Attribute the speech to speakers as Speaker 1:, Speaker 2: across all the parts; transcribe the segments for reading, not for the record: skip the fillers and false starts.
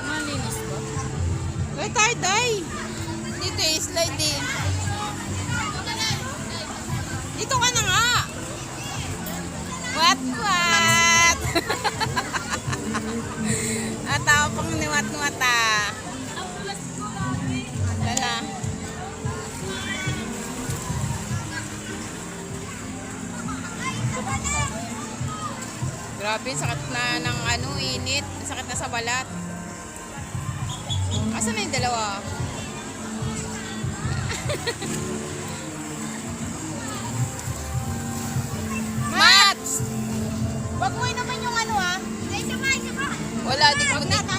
Speaker 1: Malinis ba?
Speaker 2: Wait, tay. Dito eh, slide eh. Dito ka na nga. What? At pang niwat-niwat ah. Lala. Grabe, sakit na ng init. Sakit na sa balat. Asan na yung dalawa? Mats!
Speaker 1: Wag mo naman yung ah.
Speaker 2: Wala, di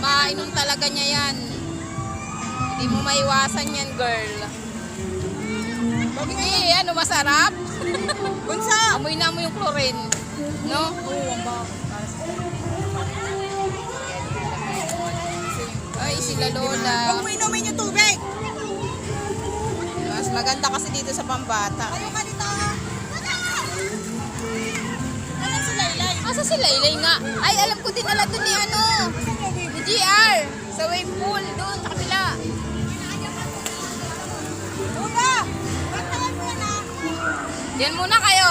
Speaker 2: mainom talaga niya yan. Hindi mo maiwasan yan, girl. Hindi, masarap?
Speaker 1: Bunso!
Speaker 2: Amoy na mo yung chlorine. No?
Speaker 1: Oo, ang bago.
Speaker 2: Ay, sila Lola.
Speaker 1: Wag mo inumin yung tubig.
Speaker 2: Mas maganda kasi dito sa pambata.
Speaker 1: Ayaw ka dito ha. Alam si Laylay.
Speaker 2: Asa si Laylay nga? Ay, alam ko din ala doon ni ni GR. Sa wave pool, doon, sa kabila.
Speaker 1: Uga! Bantayan mo yan ha.
Speaker 2: Yan muna kayo.